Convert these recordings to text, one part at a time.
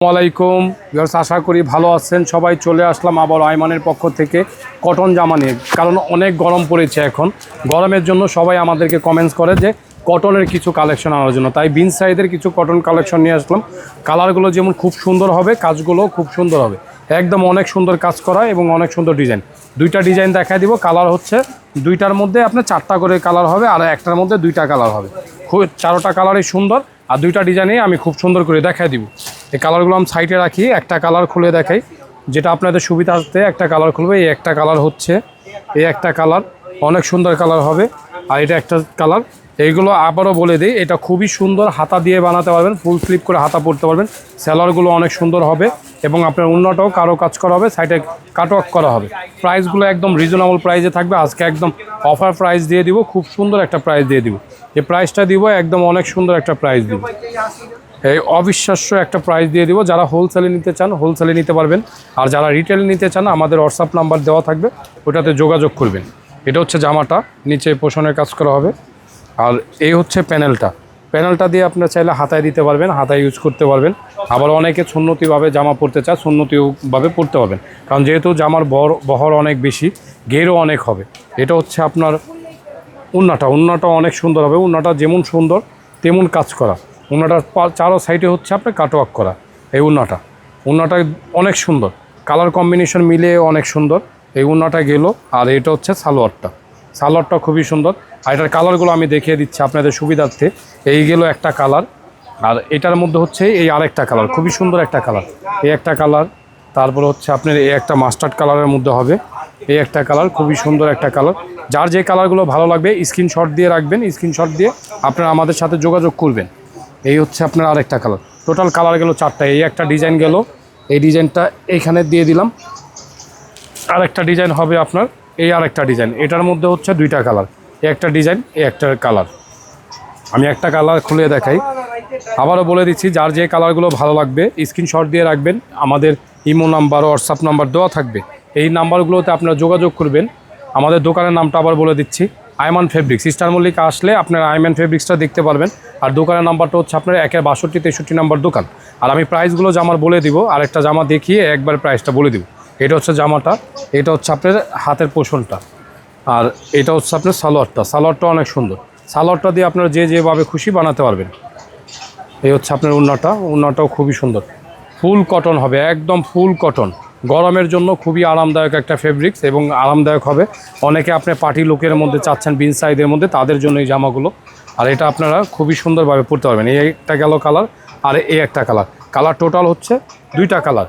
আসসালামাইকুম ভিউয়ার্স, আশা করি ভালো আছেন সবাই। চলে আসলাম আবার আইমানের পক্ষ থেকে কটন জামা নিয়ে, কারণ অনেক গরম পড়েছে। এখন গরমের জন্য সবাই আমাদেরকে কমেন্টস করে যে কটনের কিছু কালেকশন আনার জন্য, তাই বিন সাইজের কিছু কটন কালেকশন নিয়ে আসলাম। কালারগুলো যেমন খুব সুন্দর হবে, কাজগুলো খুব সুন্দর হবে, একদম অনেক সুন্দর কাজ করা এবং অনেক সুন্দর ডিজাইন। দুইটা ডিজাইন দেখাই দিব। কালার হচ্ছে দুইটার মধ্যে আপনার 4টা করে কালার হবে, আর একটার মধ্যে 2টা কালার হবে। খুব 4টা কালারই সুন্দর, আর 2টা ডিজাইনেই আমি খুব সুন্দর করে দেখাই দিব। এই কালারগুলো আমি সাইডে রাখি, একটা কালার খুলে দেখাই যেটা আপনাদের সুবিধার্থে। একটা কালার খুলবে, এই একটা কালার হচ্ছে, এই একটা কালার অনেক সুন্দর কালার হবে, আর এটা একটা কালার। এইগুলো আবারও বলে দিই, এটা খুবই সুন্দর, হাতা দিয়ে বানাতে পারবেন, ফুল স্লিপ করে হাতা পরতে পারবেন। সেলারগুলো অনেক সুন্দর হবে এবং আপনার অন্যটাও কারো কাজ করা হবে, সাইডে কাটওয়ার্ক করা হবে। প্রাইসগুলো একদম রিজনেবল প্রাইসে থাকবে। আজকে একদম অফার প্রাইস দিয়ে দিব, খুব সুন্দর একটা প্রাইস দিয়ে দিব। যে প্রাইসটা দিব একদম অনেক সুন্দর একটা প্রাইস দিব, এই অবিশ্বাস্য একটা প্রাইস দিয়ে দিব। যারা হোলসেলে নিতে চান হোলসেলে নিতে পারবেন, আর যারা রিটেল নিতে চান আমাদের হোয়াটসঅ্যাপ নাম্বার দেওয়া থাকবে, ওটাতে যোগাযোগ করবেন। এটা হচ্ছে জামাটা, নিচে পোষণের কাজ করা হবে। আর এই হচ্ছে প্যানেলটা দিয়ে আপনারা চাইলে হাতায় দিতে পারবেন, হাতায় ইউজ করতে পারবেন। আবার অনেকে সুন্নতিভাবে জামা পরতে চায়, সুন্নতিভাবে পরতে পারবেন, কারণ যেহেতু জামার বহর অনেক বেশি, ঘেরও অনেক হবে। এটা হচ্ছে আপনার উন্নাটা অনেক সুন্দর হবে। উন্নাটা যেমন সুন্দর তেমন কাজ করা। উন্নাটার চারো সাইডে হচ্ছে আপনার কাটওয়ার্ক করা। এই উন্নাটা অনেক সুন্দর, কালার কম্বিনেশন মিলে অনেক সুন্দর। এই উন্নাটা গেল, আর এটা হচ্ছে সালোয়ারটা খুবই সুন্দর। আর এটার কালারগুলো আমি দেখিয়ে দিচ্ছি আপনাদের সুবিধার্থে। এই গেল একটা কালার, আর এটার মধ্যে হচ্ছে এই আরেকটা কালার, খুবই সুন্দর একটা কালার। এই একটা কালার, তারপর হচ্ছে আপনার এই একটা মাস্টার্ড কালারের মধ্যে হবে। এই একটা কালার, খুবই সুন্দর একটা কালার। যার যে কালারগুলো ভালো লাগবে স্ক্রিনশট দিয়ে রাখবেন, স্ক্রিনশট দিয়ে আপনারা আমাদের সাথে যোগাযোগ করবেন। এই হচ্ছে আপনার আরেকটা কালার। টোটাল কালার গেল 4টা। এই একটা ডিজাইন গেল, এই ডিজাইনটা এইখানে দিয়ে দিলাম। আরেকটা ডিজাইন হবে আপনার, এই আরেকটা ডিজাইন। এটার মধ্যে হচ্ছে 2টা কালার, এই একটা ডিজাইন, এই একটা কালার। আমি একটা কালার খুলে দেখাই। আবারও বলে দিচ্ছি, যার যে কালারগুলো ভালো লাগবে স্ক্রিনশট দিয়ে রাখবেন। আমাদের ইমো নাম্বার, হোয়াটসঅ্যাপ নাম্বার দেওয়া থাকবে, এই নাম্বারগুলোতে আপনারা যোগাযোগ করবেন। আমাদের দোকানের নামটা আবার বলে দিচ্ছি, আইমান ফেব্রিক্স। স্টার মল্লিকা আসলে আপনারা আইমান ফেব্রিক্সটা দেখতে পারবেন। আর দোকানের নাম্বারটা হচ্ছে আপনার 62-63 নম্বর দোকান। আর আমি প্রাইসগুলো জামার বলে দিব, আর একটা জামা দেখিয়ে একবার প্রাইসটা বলে দিব। এটা হচ্ছে জামাটা, এটা হচ্ছে আপনার হাতের পোষণটা, আর এটা হচ্ছে আপনার সালোয়ারটা অনেক সুন্দর। সালোয়ারটা দিয়ে আপনারা যেভাবে খুশি বানাতে পারবেন। এই হচ্ছে আপনার উন্নাটাও খুবই সুন্দর, ফুল কটন হবে, একদম ফুল কটন। গরমের জন্য খুবই আরামদায়ক একটা ফেব্রিক্স এবং আরামদায়ক হবে। অনেকে আপনি পার্টি লুকের মধ্যে চাচ্ছেন বিন সাইজের মধ্যে, তাদের জন্য এই জামাগুলো। আর এটা আপনারা খুবই সুন্দরভাবে পরতে পারবেন। এই একটা গেল কালার, আর এই একটা কালার টোটাল হচ্ছে 2টা কালার।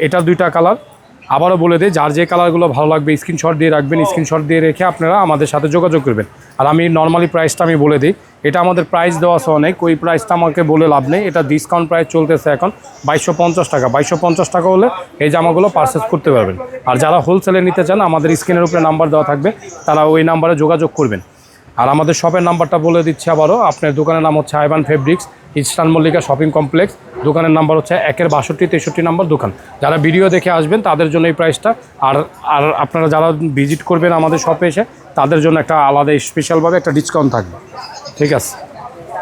এটা 2টা কালার। আবারও বলে দিই, যার যে কালারগুলো ভালো লাগবে স্ক্রিনশট দিয়ে রাখবেন, স্ক্রিনশট দিয়ে রেখে আপনারা আমাদের সাথে যোগাযোগ করবেন। আর আমি নর্মালি প্রাইসটা আমি বলে দিই, এটা আমাদের প্রাইস দেওয়া আছে অনেক, ওই প্রাইসটা আমাকে বলে লাভ নেই। এটা ডিসকাউন্ট প্রাইস চলতেছে এখন 2250 টাকা। 2250 টাকা হলে এই জামাগুলো পারচেস করতে পারবেন। আর যারা হোলসেলে নিতে চান আমাদের স্ক্রিনের উপরে নাম্বার দেওয়া থাকবে, তারা ওই নাম্বারে যোগাযোগ করবেন। আর আমাদের শপের নাম্বারটা বলে দিচ্ছি আবারও, আপনার দোকানের নাম হচ্ছে Aiman fabrics, star Mallika shopping complex. দোকানের নাম্বার হচ্ছে 62-63 নম্বর দোকান। যারা ভিডিও দেখে আসবেন তাদের জন্য এই প্রাইসটা, আর আপনারা যারা ভিজিট করবেন আমাদের শপে এসে, তাদের জন্য একটা আলাদা স্পেশালভাবে একটা ডিসকাউন্ট থাকবে। ঠিক আছে।